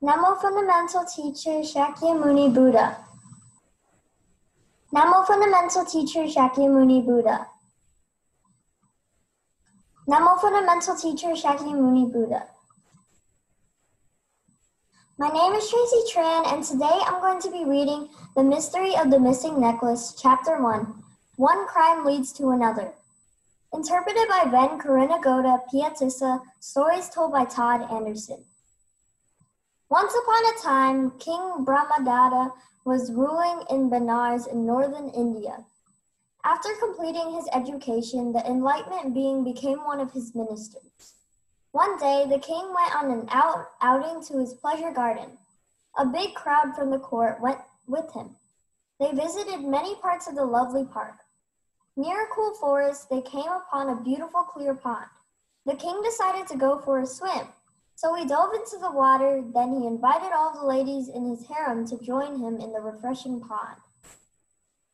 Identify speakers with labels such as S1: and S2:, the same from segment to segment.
S1: Namo Fundamental Teacher Shakyamuni Buddha. Namo Fundamental Teacher Shakyamuni Buddha. Namo Fundamental Teacher Shakyamuni Buddha. My name is Tracy Tran, and today I'm going to be reading The Mystery of the Missing Necklace, Chapter 1, One Crime Leads to Another. Interpreted by Ben Karinagoda Piatissa, stories told by Todd Anderson. Once upon a time, King Brahmadatta was ruling in Benares in northern India. After completing his education, the enlightenment being became one of his ministers. One day, the king went on an outing to his pleasure garden. A big crowd from the court went with him. They visited many parts of the lovely park. Near a cool forest, they came upon a beautiful clear pond. The king decided to go for a swim, so he dove into the water. Then he invited all the ladies in his harem to join him in the refreshing pond.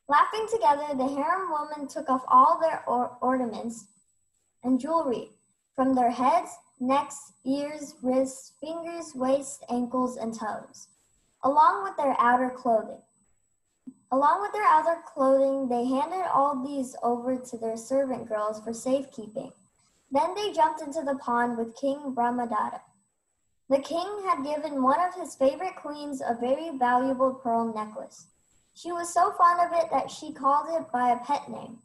S1: Laughing together, the harem women took off all their ornaments and jewelry from their heads, necks, ears, wrists, fingers, waists, ankles, and toes, along with their outer clothing. They handed all these over to their servant girls for safekeeping. Then they jumped into the pond with King Brahmadatta. The king had given one of his favorite queens a very valuable pearl necklace. She was so fond of it that she called it by a pet name,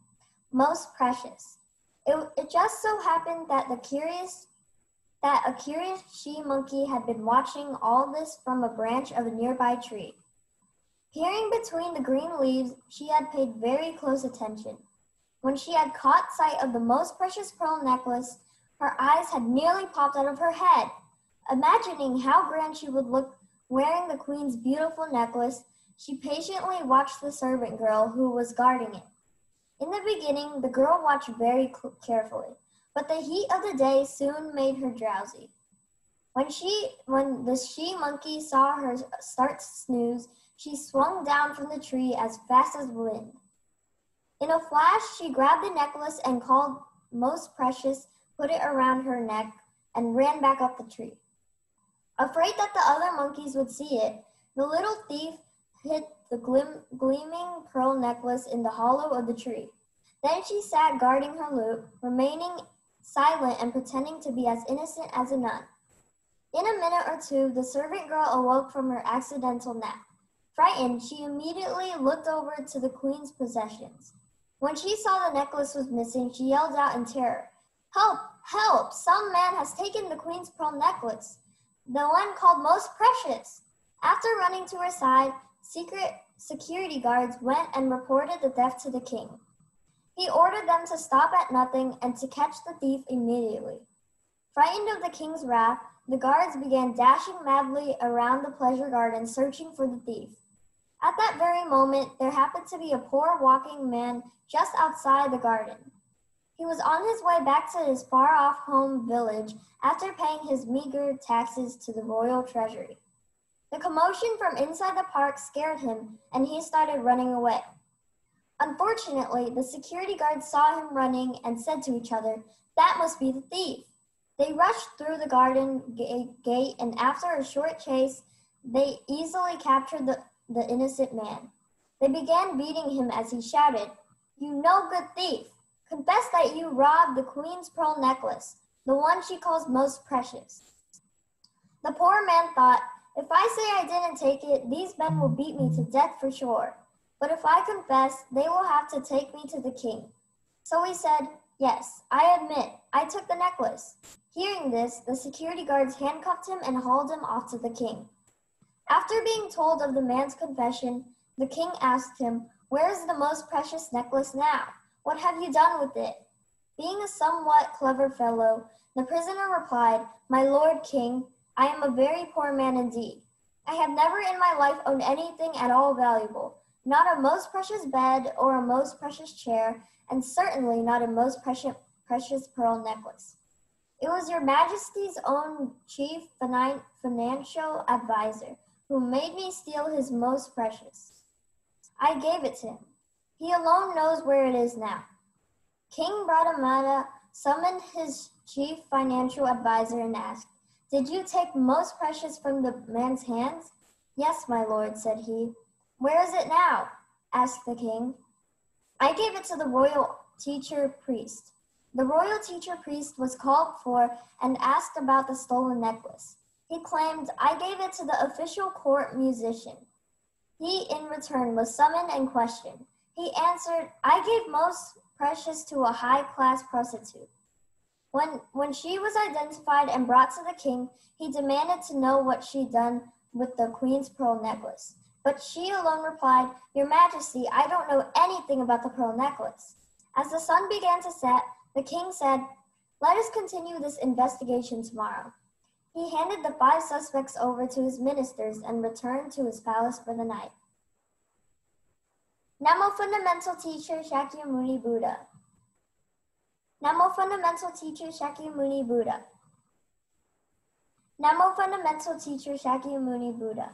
S1: Most Precious. It just so happened that a curious she-monkey had been watching all this from a branch of a nearby tree. Peering between the green leaves, she had paid very close attention. When she had caught sight of the most precious pearl necklace, her eyes had nearly popped out of her head. Imagining how grand she would look wearing the queen's beautiful necklace, she patiently watched the servant girl who was guarding it. In the beginning, the girl watched very carefully, but the heat of the day soon made her drowsy. When the she-monkey saw her start to snooze, she swung down from the tree as fast as the wind. In a flash, she grabbed the necklace and called Most Precious, put it around her neck, and ran back up the tree. Afraid that the other monkeys would see it, the little thief hid the gleaming pearl necklace in the hollow of the tree. Then she sat guarding her loop, remaining silent and pretending to be as innocent as a nun. In a minute or two, the servant girl awoke from her accidental nap. Frightened, she immediately looked over to the queen's possessions. When she saw the necklace was missing, she yelled out in terror, "Help! Help! Some man has taken the queen's pearl necklace, the one called Most Precious." After running to her side, security guards went and reported the theft to the king. He ordered them to stop at nothing and to catch the thief immediately. Frightened of the king's wrath, the guards began dashing madly around the pleasure garden searching for the thief. At that very moment, there happened to be a poor walking man just outside the garden. He was on his way back to his far-off home village after paying his meager taxes to the royal treasury. The commotion from inside the park scared him, and he started running away. Unfortunately, the security guards saw him running and said to each other, "That must be the thief." They rushed through the garden gate, and after a short chase, they easily captured the innocent man. They began beating him as he shouted, "You no good thief! Confess that you robbed the queen's pearl necklace, the one she calls most precious." The poor man thought, "If I say I didn't take it, these men will beat me to death for sure. But if I confess, they will have to take me to the king." So he said, "Yes, I admit, I took the necklace." Hearing this, the security guards handcuffed him and hauled him off to the king. After being told of the man's confession, the king asked him, "Where is the most precious necklace now? What have you done with it?" Being a somewhat clever fellow, the prisoner replied, "My lord king, I am a very poor man indeed. I have never in my life owned anything at all valuable, not a most precious bed or a most precious chair, and certainly not a most precious pearl necklace. It was your majesty's own chief financial advisor who made me steal his most precious. I gave it to him. He alone knows where it is now." King Brahmadatta summoned his chief financial advisor and asked, Did you take most precious from the man's hands? Yes, my lord, said he. Where is it now? Asked the king. I gave it to the royal teacher priest. The royal teacher priest was called for and asked about the stolen necklace. He claimed, I gave it to the official court musician. He, in return, was summoned and questioned. He answered, I gave most precious to a high-class prostitute. When she was identified and brought to the king, he demanded to know what she'd done with the queen's pearl necklace. But she alone replied, Your Majesty, I don't know anything about the pearl necklace. As the sun began to set, the king said, Let us continue this investigation tomorrow. He handed the 5 suspects over to his ministers and returned to his palace for the night. Namo Fundamental Teacher Shakyamuni Buddha. Namo Fundamental Teacher Shakyamuni Buddha. Namo Fundamental Teacher Shakyamuni Buddha.